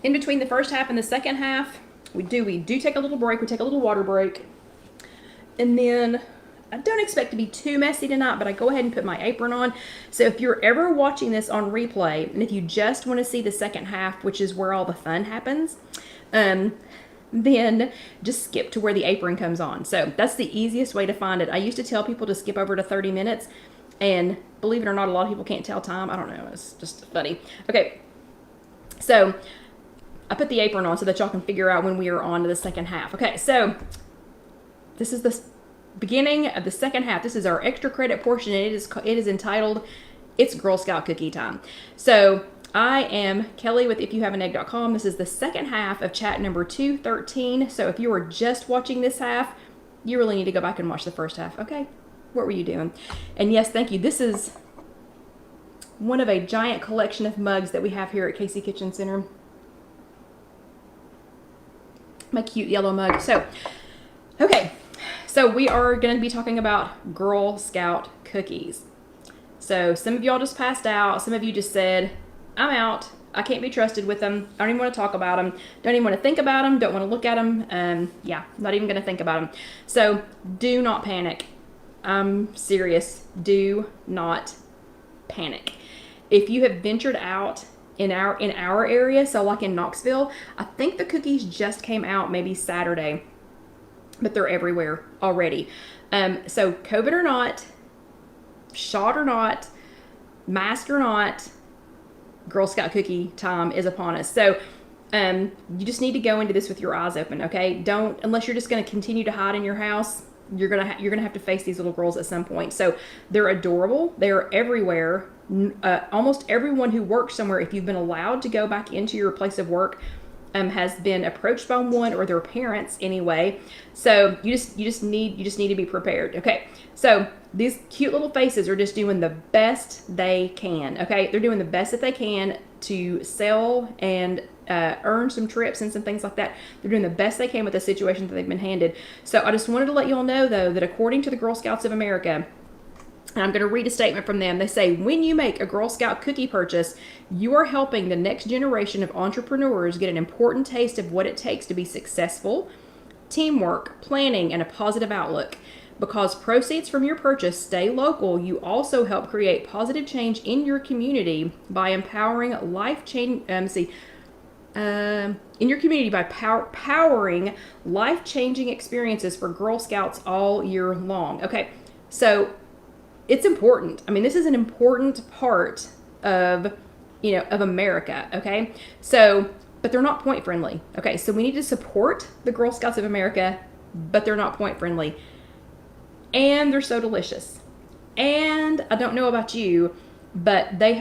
in between the first half and the second half, we do take a little break. We take a little water break. And then I don't expect to be too messy tonight, but I go ahead and put my apron on. So if you're ever watching this on replay, and if you just want to see the second half, which is where all the fun happens, then just skip to where the apron comes on. So that's the easiest way to find it. I used to tell people to skip over to 30 minutes, and believe it or not, a lot of people can't tell time. I don't know. It's just funny. Okay. So I put the apron on so that y'all can figure out when we are on to the second half. Okay. So this is the beginning of the second half. This is our extra credit portion. And it is entitled, It's Girl Scout Cookie Time. So I am Kelly with IfYouHaveAnEgg.com. This is the second half of chat number 213. So if you are just watching this half, you really need to go back and watch the first half. Okay, what were you doing? And yes, thank you. This is one of a giant collection of mugs that we have here at Casey Kitchen Center. My cute yellow mug. So, okay. So we are going to be talking about Girl Scout cookies. So some of y'all just passed out. Some of you just said, I'm out. I can't be trusted with them. I don't even want to talk about them. Don't even want to think about them. Don't want to look at them. Yeah, not even going to think about them. So do not panic. I'm serious. Do not panic. If you have ventured out in our area, so like in Knoxville, I think the cookies just came out maybe Saturday, but they're everywhere already. So COVID or not, shot or not, mask or not, Girl Scout cookie time is upon us. So you just need to go into this with your eyes open, okay? Don't, unless you're just going to continue to hide in your house, you're gonna have to face these little girls at some point. So they're adorable. They're everywhere. Almost everyone who works somewhere, if you've been allowed to go back into your place of work, has been approached by one or their parents anyway. So you just need to be prepared. Okay. So these cute little faces are just doing the best they can. Okay. They're doing the best that they can to sell and earn some trips and some things like that. They're doing the best they can with the situation that they've been handed. So I just wanted to let you all know, though, that according to the Girl Scouts of America, and I'm going to read a statement from them. They say, when you make a Girl Scout cookie purchase, you are helping the next generation of entrepreneurs get an important taste of what it takes to be successful, teamwork, planning, and a positive outlook. Because proceeds from your purchase stay local, you also help create positive change in your community by empowering powering life-changing experiences for Girl Scouts all year long. Okay, so it's important. I mean, this is an important part of America, okay? So, but they're not point friendly. Okay, so we need to support the Girl Scouts of America, but they're not point friendly. And they're so delicious. And I don't know about you, but they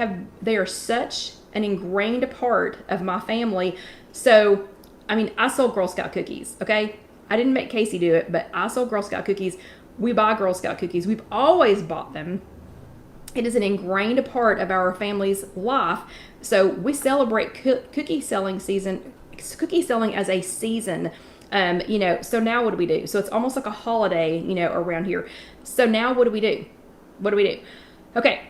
are such an ingrained part of my family. So, I mean, I sold Girl Scout cookies, okay? I didn't make Casey do it, but I sold Girl Scout cookies. We buy Girl Scout cookies. We've always bought them. It is an ingrained part of our family's life. So we celebrate cookie selling as a season. So now what do we do? So it's almost like a holiday, around here. So now what do we do? Okay.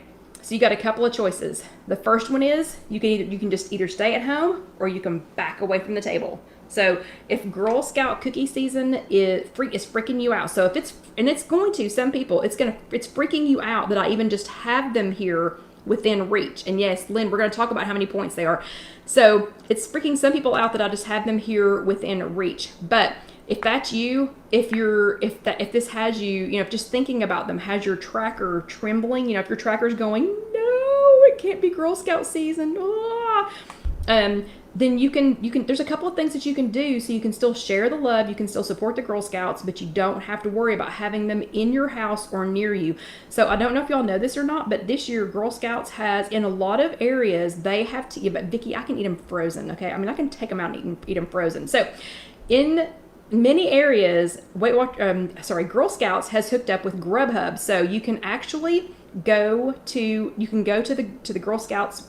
So you got a couple of choices. The first one is you can just either stay at home or you can back away from the table. So if Girl Scout cookie season is freaking you out, so if it's going to some people, it's freaking you out that I even just have them here within reach. And yes, Lynn, we're going to talk about how many points they are. So it's freaking some people out that I just have them here within reach. But if that's you, if this has you, if just thinking about them has your tracker trembling, if your tracker's going, no, it can't be Girl Scout season. Then you can, there's a couple of things that you can do so you can still share the love, you can still support the Girl Scouts, but you don't have to worry about having them in your house or near you. So I don't know if y'all know this or not, but this year Girl Scouts has, in a lot of areas, they have to, but Vicki, I can eat them frozen, okay? I mean, I can take them out and eat them frozen. So in many areas, Girl Scouts has hooked up with Grubhub, so you can actually go to the Girl Scouts,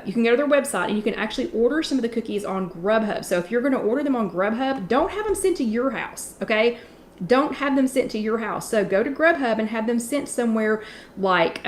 you can go to their website and you can actually order some of the cookies on Grubhub. So if you're going to order them on Grubhub, don't have them sent to your house, okay? Don't have them sent to your house. So go to Grubhub and have them sent somewhere like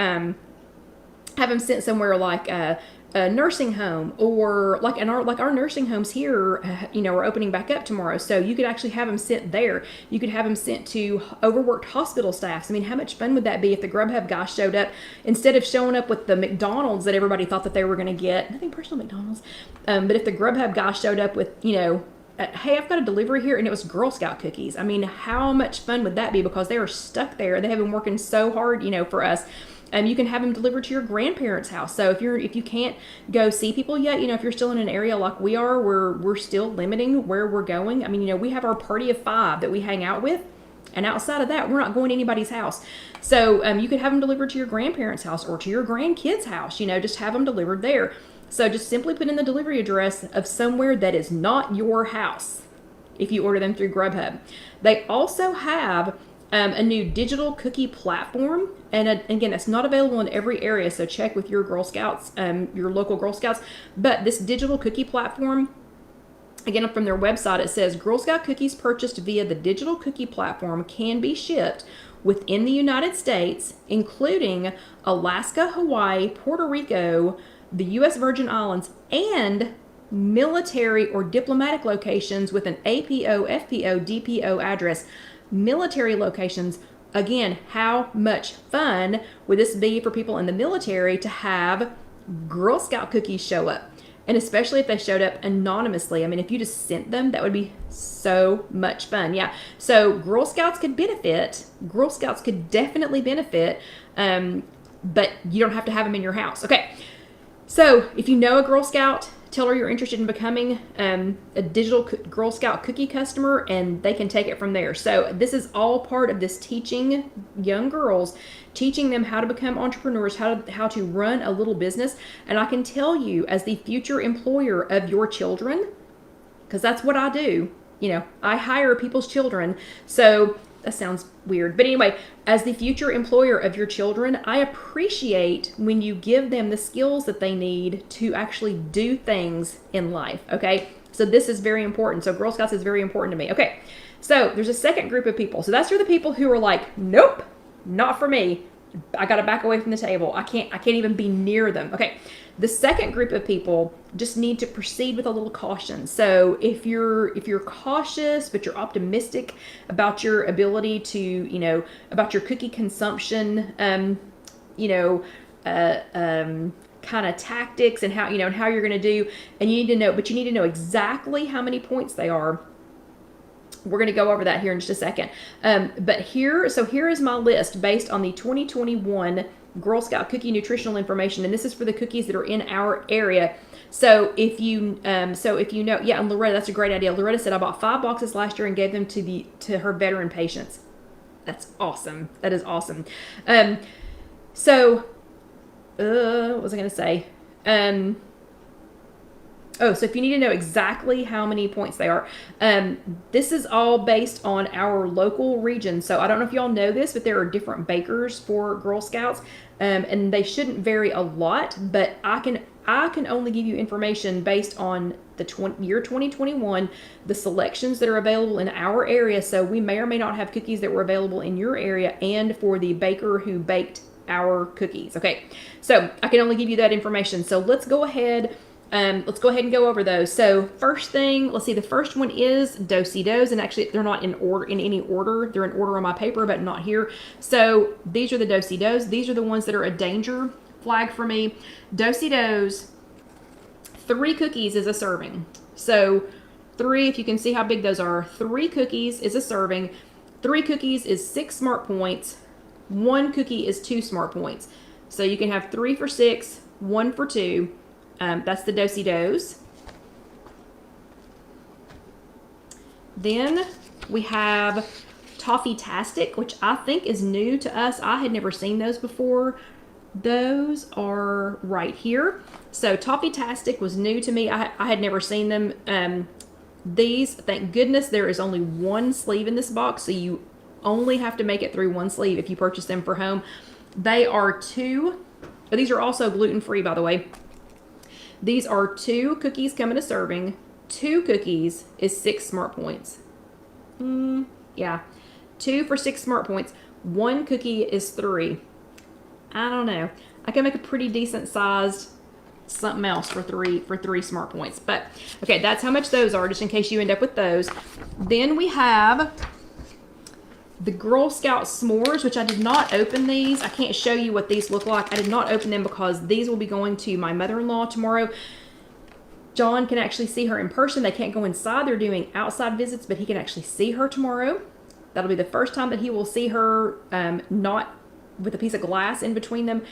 a nursing home, or like our nursing homes here, are opening back up tomorrow. So you could actually have them sent there. You could have them sent to overworked hospital staffs. I mean, how much fun would that be if the Grubhub guy showed up instead of showing up with the McDonald's that everybody thought that they were going to get? Nothing personal McDonald's, but if the Grubhub guy showed up with hey, I've got a delivery here, and it was Girl Scout cookies. I mean, how much fun would that be? Because they are stuck there. They have been working so hard, for us. You can have them delivered to your grandparents' house. So if you can't go see people yet, if you're still in an area like we are, where we're still limiting where we're going. I mean, we have our party of 5 that we hang out with, and outside of that, we're not going to anybody's house. So you could have them delivered to your grandparents' house or to your grandkids' house. Just have them delivered there. So just simply put in the delivery address of somewhere that is not your house if you order them through Grubhub. They also have a new digital cookie platform. And again, that's not available in every area, so check with your Girl Scouts, your local Girl Scouts. But this digital cookie platform, again, from their website, it says Girl Scout cookies purchased via the digital cookie platform can be shipped within the United States, including Alaska, Hawaii, Puerto Rico, the U.S. Virgin Islands, and military or diplomatic locations with an APO, FPO, DPO address. Military locations. Again, how much fun would this be for people in the military to have Girl Scout cookies show up? And especially if they showed up anonymously. I mean, if you just sent them, that would be so much fun. Yeah. So Girl Scouts could benefit. Girl Scouts could definitely benefit, but you don't have to have them in your house. Okay. So if you know a Girl Scout, tell her you're interested in becoming a digital Girl Scout cookie customer, and they can take it from there. So this is all part of this teaching young girls, teaching them how to become entrepreneurs, how to run a little business. And I can tell you, as the future employer of your children, because that's what I do, I hire people's children. So that sounds weird. But anyway, as the future employer of your children, I appreciate when you give them the skills that they need to actually do things in life. Okay. So this is very important. So Girl Scouts is very important to me. Okay. So there's a second group of people. So that's for the people who are like, nope, not for me. I got to back away from the table. I can't even be near them. Okay. The second group of people just need to proceed with a little caution. So if you're cautious, but you're optimistic about your ability to, about your cookie consumption, kind of tactics and how, and how you're going to do, and you need to know exactly how many points they are. We're going to go over that here in just a second. But here is my list based on the 2021 Girl Scout cookie nutritional information, and this is for the cookies that are in our area. So if you know, yeah, and Loretta, that's a great idea. Loretta said I bought 5 boxes last year and gave them to her veteran patients. That's awesome. That is awesome. What was I going to say? So if you need to know exactly how many points they are, this is all based on our local region. So I don't know if y'all know this, but there are different bakers for Girl Scouts, and they shouldn't vary a lot, but I can only give you information based on the year 2021, the selections that are available in our area. So we may or may not have cookies that were available in your area, and for the baker who baked our cookies. Okay, so I can only give you that information. So let's go ahead and go over those. So first thing, let's see, the first one is Do-si-dos, and actually they're not in any order. They're in order on my paper, but not here. So these are the Do-si-dos. These are the ones that are a danger flag for me. Do-si-dos, 3 cookies is a serving. So 3, if you can see how big those are, 3 cookies is a serving. 3 cookies is 6 smart points. 1 cookie is 2 smart points. So you can have 3 for 6, 1 for 2. That's the Do-si-dos. Then we have Toffee-tastic, which I think is new to us. I had never seen those before. Those are right here. So Toffee-tastic was new to me. I had never seen them. These, thank goodness, there is only 1 sleeve in this box, so you only have to make it through 1 sleeve if you purchase them for home. They are 2, but these are also gluten-free, by the way. These are 2 cookies coming to serving. 2 cookies is 6 smart points. Yeah. 2 for 6 smart points. 1 cookie is 3. I don't know. I can make a pretty decent sized something else for three smart points. But okay, that's how much those are, just in case you end up with those. Then we have the Girl Scout s'mores, which I did not open these. I can't show you what these look like. I did not open them because these will be going to my mother-in-law tomorrow. John can actually see her in person. They can't go inside. They're doing outside visits, but he can actually see her tomorrow. That'll be the first time that he will see her, not with a piece of glass in between them,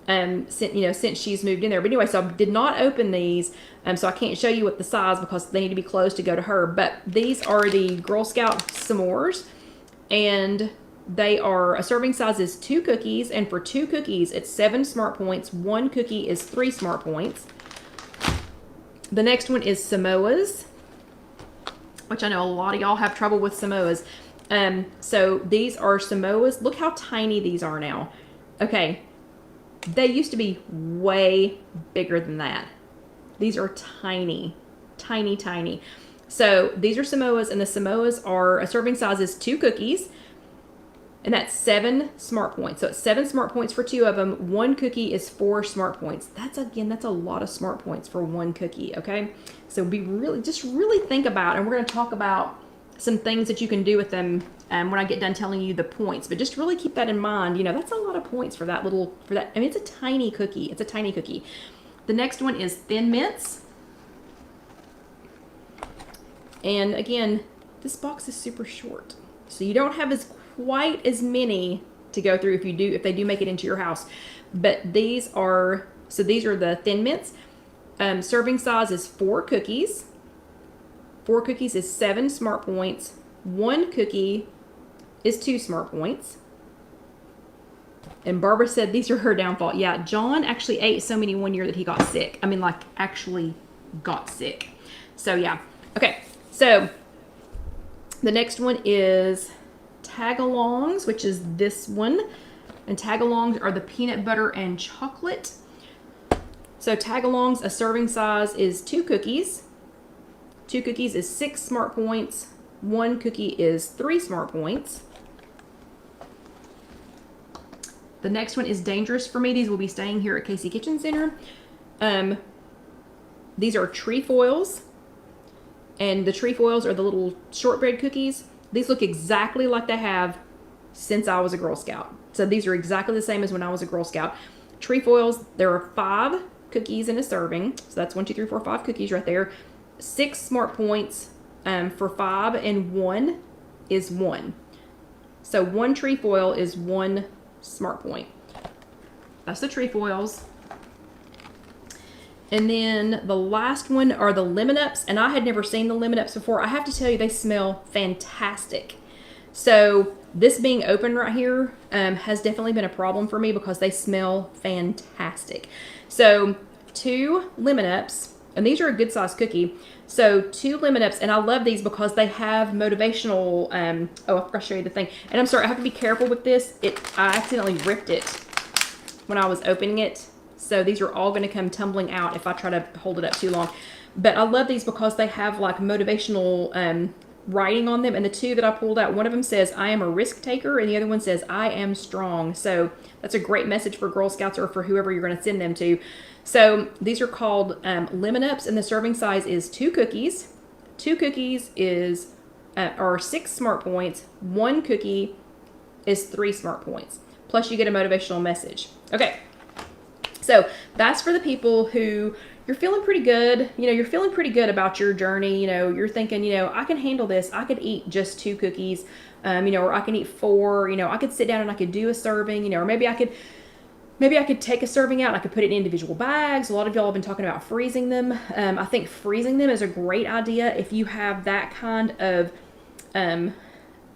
since she's moved in there. But anyway, so I did not open these, so I can't show you what the size because they need to be closed to go to her. But these are the Girl Scout s'mores, and they are, a serving size is 2 cookies, and for 2 cookies, it's 7 smart points. 1 cookie is 3 smart points. The next one is Samoas, which I know a lot of y'all have trouble with Samoas. So these are Samoas. Look how tiny these are now. Okay, they used to be way bigger than that. These are tiny, tiny, tiny. So these are Samoas, and the Samoas are, a serving size is 2 cookies, and that's 7 smart points. So it's 7 smart points for 2 of them. 1 cookie is 4 smart points. That's a lot of smart points for 1 cookie, okay? So really think about, and we're going to talk about some things that you can do with them when I get done telling you the points. But just really keep that in mind. You know, that's a lot of points for that. I mean, it's a tiny cookie. It's a tiny cookie. The next one is Thin Mints. And again, this box is super short, so you don't have quite as many to go through if they do make it into your house. But these are the Thin Mints. Serving size is 4 cookies. 4 cookies is 7 smart points. 1 cookie is 2 smart points. And Barbara said these are her downfall. Yeah, John actually ate so many one year that he got sick. I mean, like, actually got sick. So yeah. Okay, so the next one is Tagalongs, which is this one. And Tagalongs are the peanut butter and chocolate. So Tagalongs, a serving size is 2 cookies. 2 cookies is 6 smart points. 1 cookie is 3 smart points. The next one is Dangerous for Me. These will be staying here at Casey Kitchen Center. These are trefoils. And the trefoils are the little shortbread cookies. These look exactly like they have since I was a Girl Scout. So these are exactly the same as when I was a Girl Scout. Trefoils, there are 5 cookies in a serving. So that's 1, 2, 3, 4, 5 cookies right there. 6 smart points for 5, and 1 is 1. So 1 trefoil is 1 smart point. That's the trefoils. And then the last one are the Lemon Ups, and I had never seen the Lemon Ups before. I have to tell you, they smell fantastic. So this being open right here has definitely been a problem for me because they smell fantastic. So 2 Lemon Ups, and these are a good size cookie. So 2 Lemon Ups, and I love these because they have motivational, oh, I forgot to show you the thing. And I'm sorry, I have to be careful with this. I accidentally ripped it when I was opening it. So these are all going to come tumbling out if I try to hold it up too long. But I love these because they have like motivational writing on them. And the 2 that I pulled out, one of them says, I am a risk taker, and the other one says, I am strong. So that's a great message for Girl Scouts or for whoever you're going to send them to. So these are called Lemon Ups, and the serving size is 2 cookies. 2 cookies are 6 smart points. 1 cookie is 3 smart points. Plus you get a motivational message. Okay. So that's for the people who you're feeling pretty good. You know, you're feeling pretty good about your journey. You know, you're thinking, you know, I can handle this. I could eat just 2 cookies, you know, or I can eat 4. You know, I could sit down and I could do a serving, you know, or maybe I could take a serving out and I could put it in individual bags. A lot of y'all have been talking about freezing them. I think freezing them is a great idea if you have that kind of,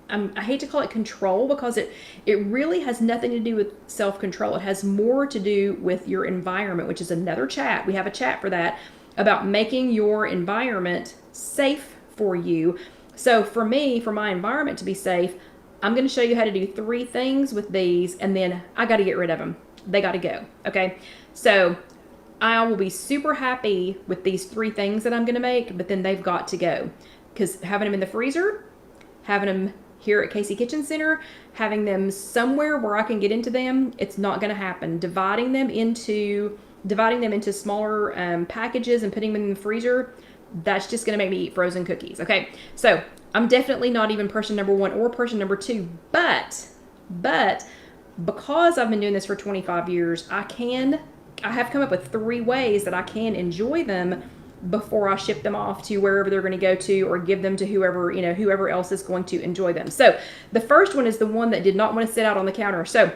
I hate to call it control because it really has nothing to do with self-control. It has more to do with your environment, which is another chat. We have a chat for that about making your environment safe for you. So for me, for my environment to be safe, I'm going to show you how to do 3 things with these, and then I got to get rid of them. They got to go. Okay. So I will be super happy with these 3 things that I'm going to make, but then they've got to go because having them in the freezer, having them here at Casey Kitchen Center, having them somewhere where I can get into them, it's not going to happen. Dividing them into dividing them into smaller packages and putting them in the freezer, that's just going to make me eat frozen cookies. Okay, so I'm definitely not even person number 1 or person number 2, but because I've been doing this for 25 years, I have come up with 3 ways that I can enjoy them before I ship them off to wherever they're going to go to, or give them to whoever else is going to enjoy them. So the first one is the one that did not want to sit out on the counter. So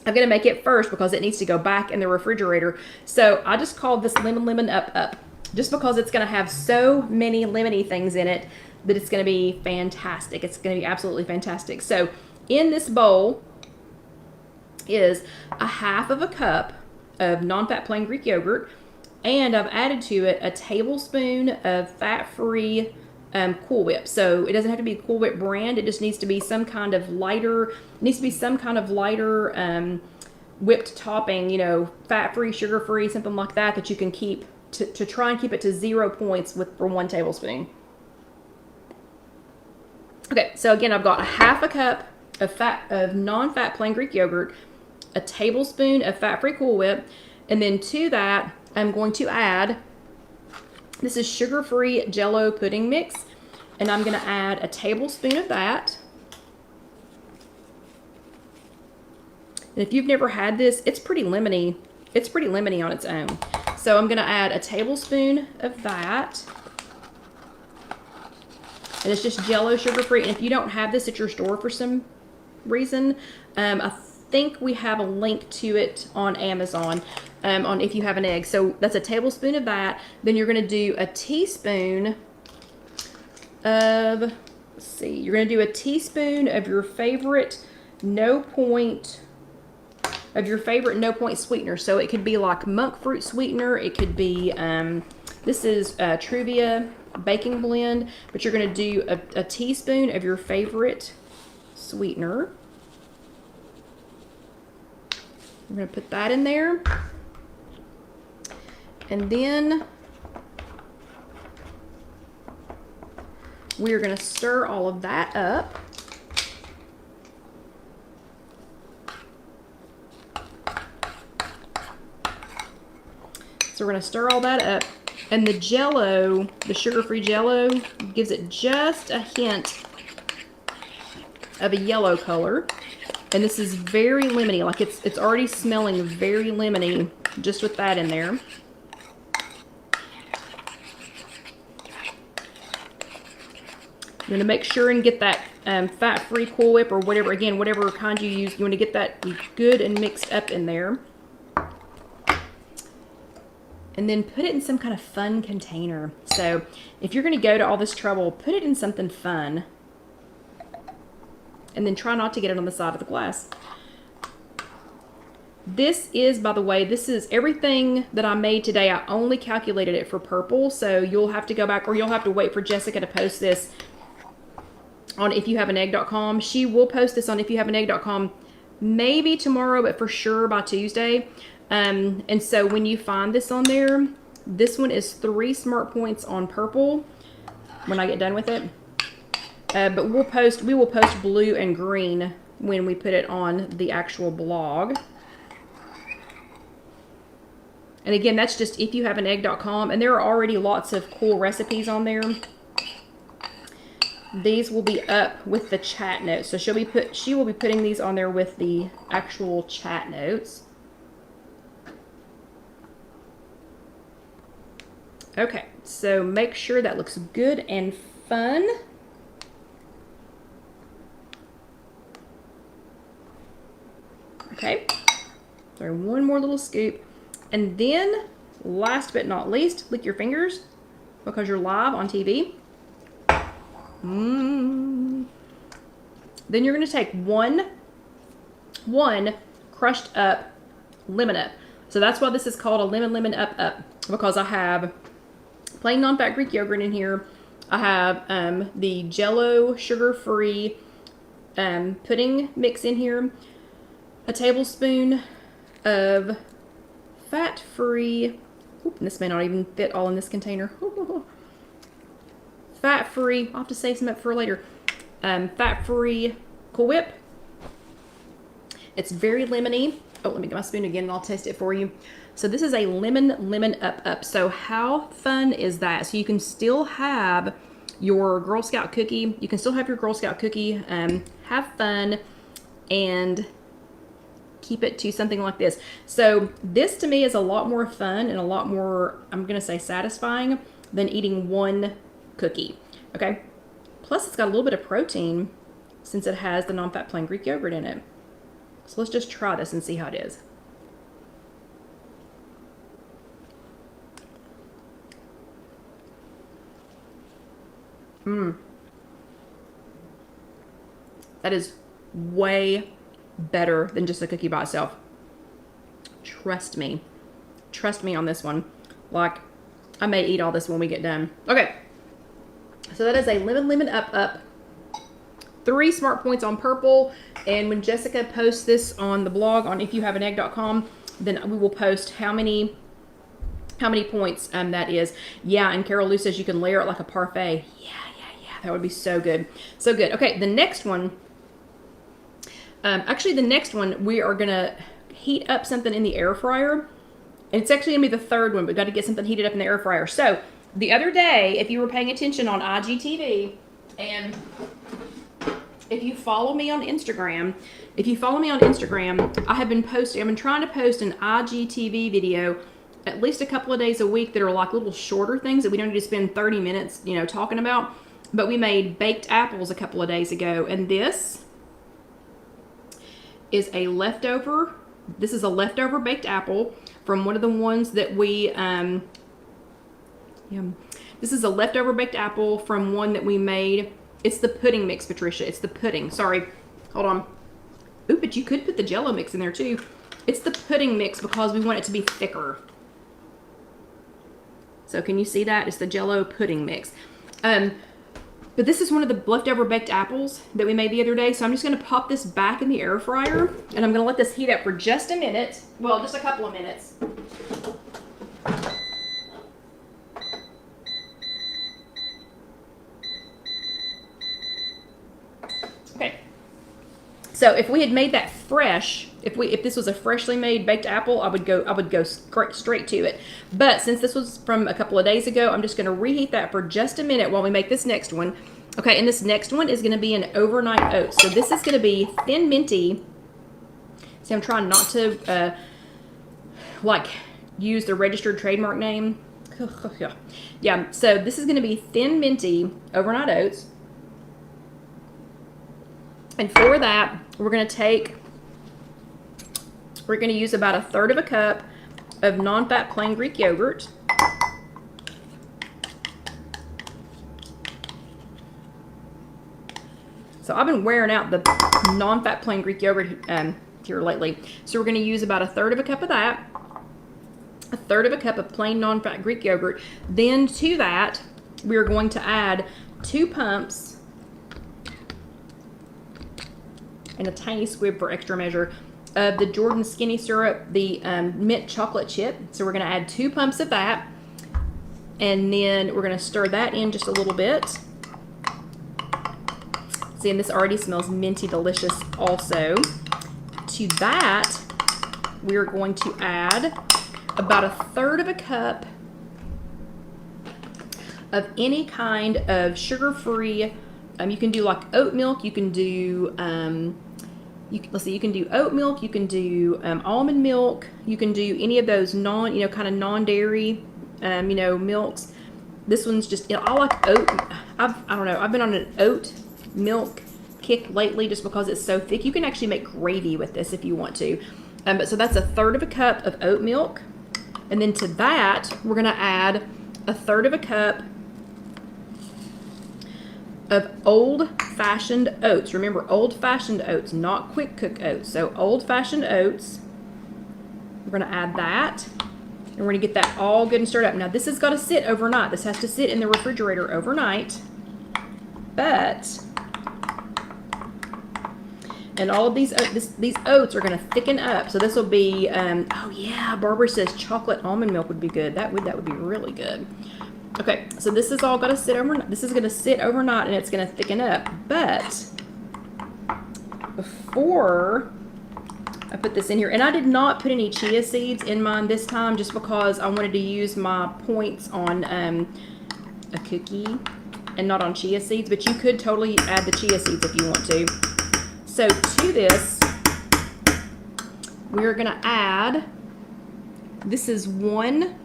I'm going to make it first because it needs to go back in the refrigerator. So I just called this lemon up, just because it's going to have so many lemony things in it that it's going to be fantastic. It's going to be absolutely fantastic. So in this bowl is a half of a cup of non-fat plain Greek yogurt, and I've added to it a tablespoon of fat-free Cool Whip. So it doesn't have to be a Cool Whip brand. It just needs to be some kind of lighter, whipped topping, fat-free, sugar-free, something like that, that you can keep to try and keep it to 0 points for 1 tablespoon. Okay, so again, I've got a half a cup of non-fat plain Greek yogurt, a tablespoon of fat-free Cool Whip, and then to that, I'm going to add, this is sugar-free Jell-O pudding mix, and I'm going to add a tablespoon of that. And if you've never had this, it's pretty lemony. It's pretty lemony on its own. So I'm going to add a tablespoon of that. And it's just Jell-O sugar-free. And if you don't have this at your store for some reason, I think we have a link to it on Amazon on If You Have an Egg. So that's a tablespoon of that. Then you're going to do a teaspoon of, let's see, you're going to do a teaspoon of your favorite no point sweetener. So it could be like monk fruit sweetener. It could be, this is Truvia baking blend, but you're going to do a teaspoon of your favorite sweetener. I'm going to put that in there. And then we're going to stir all of that up. So we're going to stir all that up. And the Jell-O, the sugar-free Jell-O, gives it just a hint of a yellow color. And this is very lemony. Like it's already smelling very lemony just with that in there. I'm going to make sure and get that fat-free Cool Whip or whatever kind you use. You want to get that good and mixed up in there. And then put it in some kind of fun container. So if you're going to go to all this trouble, put it in something fun. And then try not to get it on the side of the glass. This is, by the way, this is everything that I made today. I only calculated it for purple. So you'll have to go back, or you'll have to wait for Jessica to post this on IfYouHaveAnEgg.com. She will post this on IfYouHaveAnEgg.com maybe tomorrow, but for sure by Tuesday. And so when you find this on there, this one is 3 smart points on purple when I get done with it. But we will post blue and green when we put it on the actual blog. And again, that's just IfYouHaveAnEgg.com, and there are already lots of cool recipes on there. These will be up with the chat notes. So she will be putting these on there with the actual chat notes. Okay, so make sure that looks good and fun. Okay, so one more little scoop. And then, last but not least, lick your fingers because you're live on TV. Then you're going to take one crushed up lemon up. So that's why this is called a lemon up, because I have plain non-fat Greek yogurt in here. I have the Jell-O sugar-free pudding mix in here. A tablespoon of fat-free, this may not even fit all in this container. Fat-free, I'll have to save some up for later. Fat-free Cool Whip. It's very lemony. Oh, let me get my spoon again and I'll taste it for you. So this is a lemon up. So how fun is that? So you can still have your Girl Scout cookie. You can still have your Girl Scout cookie, have fun, and keep it to something like this. So this to me is a lot more fun and a lot more, I'm going to say, satisfying than eating one cookie. Okay. Plus it's got a little bit of protein since it has the non-fat plain Greek yogurt in it. So let's just try this and see how it is. That is way better than just a cookie by itself. Trust me. Trust me on this one. Like, I may eat all this when we get done. Okay. So that is a lemon up. 3 smart points on purple. And when Jessica posts this on the blog on IfYouHaveAnEgg.com, then we will post how many points that is. Yeah, and Carol Lou says you can layer it like a parfait. Yeah. That would be so good. So good. Okay, the next one. Actually, the next one, we are going to heat up something in the air fryer. And it's actually going to be the third one. We've got to get something heated up in the air fryer. So, the other day, if you were paying attention on IGTV, and if you follow me on Instagram, I have been posting, I've been trying to post an IGTV video at least a couple of days a week that are like little shorter things that we don't need to spend 30 minutes, talking about. But we made baked apples a couple of days ago, and this is a leftover. This is a leftover baked apple from one of the ones that we, This is a leftover baked apple from one that we made. It's the pudding mix, Patricia. It's the pudding. Sorry. Hold on. Ooh, but you could put the Jell-O mix in there too. It's the pudding mix because we want it to be thicker. So can you see that? It's the Jell-O pudding mix. But this is one of the leftover baked apples that we made the other day. So I'm just going to pop this back in the air fryer. And I'm going to let this heat up for just a minute. Well, just a couple of minutes. Okay. So if we had made that fresh, if this was a freshly made baked apple, I would go straight to it. But since this was from a couple of days ago, I'm just going to reheat that for just a minute while we make this next one. Okay, and this next one is going to be an overnight oats. So this is going to be thin minty. See, I'm trying not to use the registered trademark name. Yeah. So this is going to be thin minty overnight oats. And for that, we're going to use about 1/3 cup of non-fat plain Greek yogurt. So I've been wearing out the non-fat plain Greek yogurt here lately. So we're going to use about 1/3 cup of that. 1/3 cup of plain non-fat Greek yogurt. Then to that, we're going to add 2 pumps and a tiny squib for extra measure of the Jordan Skinny Syrup, the mint chocolate chip. So we're going to add 2 pumps of that. And then we're going to stir that in just a little bit. See, and this already smells minty delicious also. To that, we're going to add about 1/3 cup of any kind of sugar-free. You can do like oat milk. You can do you can do oat milk. You can do almond milk. You can do any of those kind of non-dairy milks. This one's just, I like oat. I don't know. I've been on an oat milk kick lately just because it's so thick. You can actually make gravy with this if you want to. But so that's 1/3 cup of oat milk. And then to that, we're going to add 1/3 cup of old-fashioned oats. Remember, old-fashioned oats, not quick cook oats. So old-fashioned oats. We're going to add that. And we're going to get that all good and stirred up. Now, this has got to sit overnight. This has to sit in the refrigerator overnight. And all of these oats are going to thicken up. So this will be, oh yeah, Barbara says chocolate almond milk would be good. That would be really good. Okay, so this is all going to sit overnight. This is going to sit overnight and it's going to thicken up. But before I put this in here, and I did not put any chia seeds in mine this time just because I wanted to use my points on a cookie and not on chia seeds, but you could totally add the chia seeds if you want to. So to this, we're gonna add, this is 1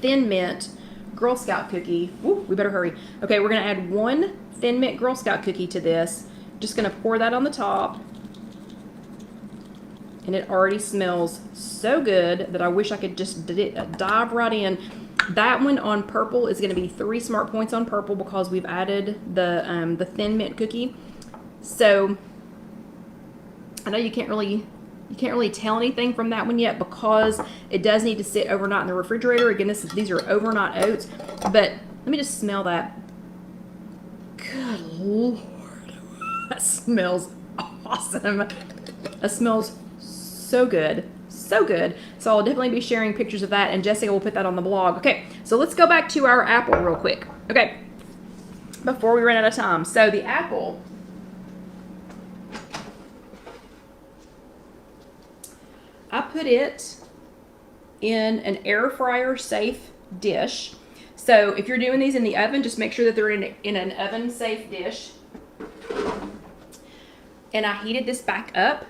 Thin Mint Girl Scout cookie. Woo, we better hurry. Okay, we're gonna add 1 Thin Mint Girl Scout cookie to this. Just gonna pour that on the top. And it already smells so good that I wish I could just dive right in. That one on purple is gonna be 3 smart points on purple because we've added the Thin Mint cookie. So I know you can't really tell anything from that one yet because it does need to sit overnight in the refrigerator. Again, these are overnight oats, but let me just smell that. Good Lord, that smells awesome. That smells so good, so good. So I'll definitely be sharing pictures of that, and Jessica will put that on the blog. Okay, so let's go back to our apple real quick. Okay, before we run out of time. So the apple, I put it in an air fryer safe dish. So if you're doing these in the oven, just make sure that they're in an oven safe dish. And I heated this back up.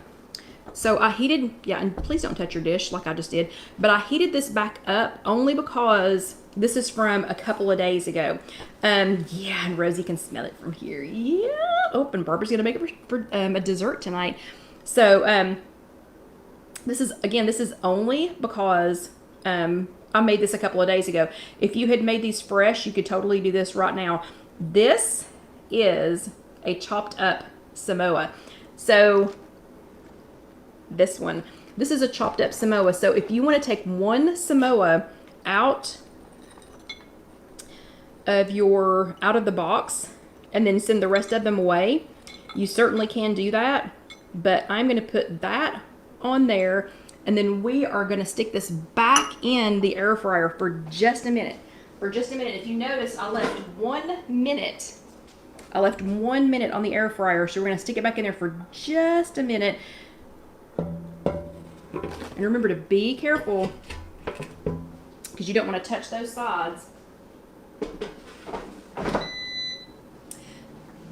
So I heated, yeah, and please don't touch your dish like I just did, but I heated this back up only because this is from a couple of days ago. Yeah, and Rosie can smell it from here. Yeah. Oh, and Barbara's gonna make it for a dessert tonight. So this is only because I made this a couple of days ago. If you had made these fresh, you could totally do this right now. This is a chopped up Samoa. So this is a chopped up Samoa. So if you want to take 1 Samoa out of the box and then send the rest of them away, you certainly can do that. But I'm going to put that on there, and then we are going to stick this back in the air fryer for just a minute. If you notice, I left 1 minute. I left 1 minute on the air fryer, so we're going to stick it back in there for just a minute. And remember to be careful because you don't want to touch those sides.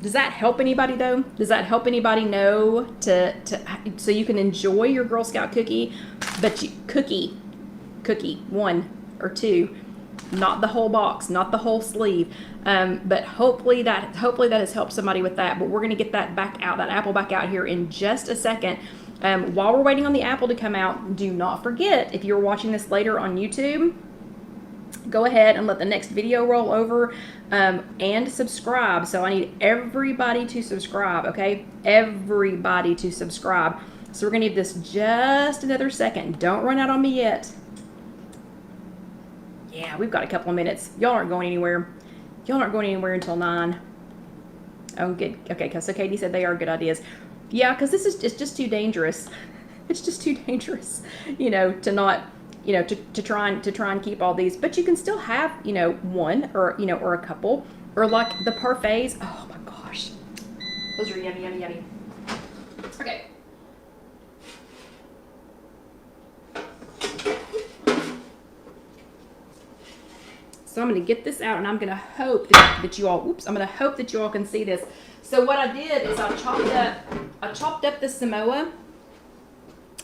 Does that help anybody though? Does that help anybody know so you can enjoy your Girl Scout cookie, but cookie 1 or 2, not the whole box, not the whole sleeve. But hopefully that has helped somebody with that. But we're gonna get that apple back out here in just a second. While we're waiting on the apple to come out, do not forget, if you're watching this later on YouTube, go ahead and let the next video roll over and subscribe. So I need everybody to subscribe, okay? Everybody to subscribe. So we're gonna give this just another second. Don't run out on me yet. Yeah, we've got a couple of minutes. Y'all aren't going anywhere. Y'all aren't going anywhere until 9. Oh, good. Okay, so Katie said they are good ideas. Yeah, because it's just too dangerous. It's just too dangerous, to not, to try and keep all these. But you can still have, 1 or a couple, or like the parfaits. Oh my gosh, those are yummy, yummy, yummy. Okay. So I'm going to get this out, and I'm going to hope that you all, I'm going to hope that you all can see this. So what I did is I chopped up the Samoa,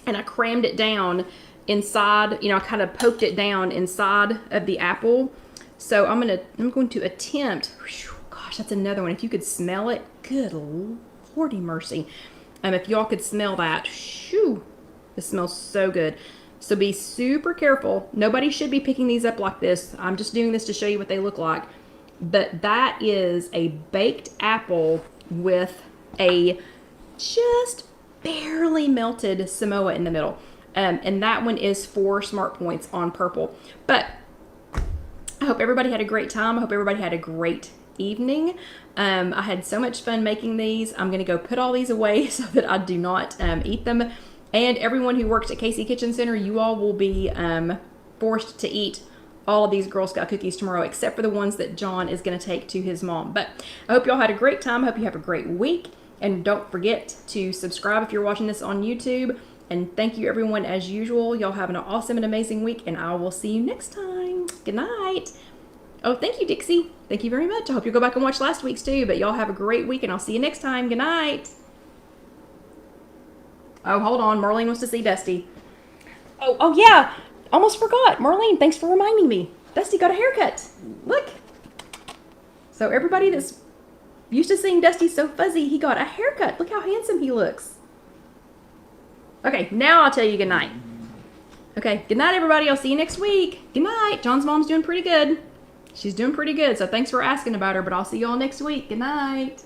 and I crammed it down inside, I kind of poked it down inside of the apple. So I'm going to attempt, gosh, that's another one. If you could smell it, good Lordy mercy. If y'all could smell that, shoo, this smells so good. So be super careful. Nobody should be picking these up like this. I'm just doing this to show you what they look like. But that is a baked apple with a just barely melted Samoa in the middle. And that one is 4 smart points on purple. But I hope everybody had a great time. I hope everybody had a great evening. I had so much fun making these. I'm going to go put all these away so that I do not eat them. And everyone who works at Casey Kitchen Center, you all will be forced to eat all of these Girl Scout cookies tomorrow, except for the ones that John is going to take to his mom. But I hope y'all had a great time. I hope you have a great week. And don't forget to subscribe if you're watching this on YouTube. And thank you, everyone, as usual. Y'all have an awesome and amazing week, and I will see you next time. Good night. Oh, thank you, Dixie. Thank you very much. I hope you'll go back and watch last week's too. But y'all have a great week, and I'll see you next time. Good night. Oh, hold on. Marlene wants to see Dusty. Oh yeah. Almost forgot. Marlene, thanks for reminding me. Dusty got a haircut. Look. So everybody that's used to seeing Dusty so fuzzy, he got a haircut. Look how handsome he looks. Okay, now I'll tell you good night. Okay, good night, everybody. I'll see you next week. Good night. John's mom's doing pretty good. She's doing pretty good, so thanks for asking about her, but I'll see you all next week. Good night.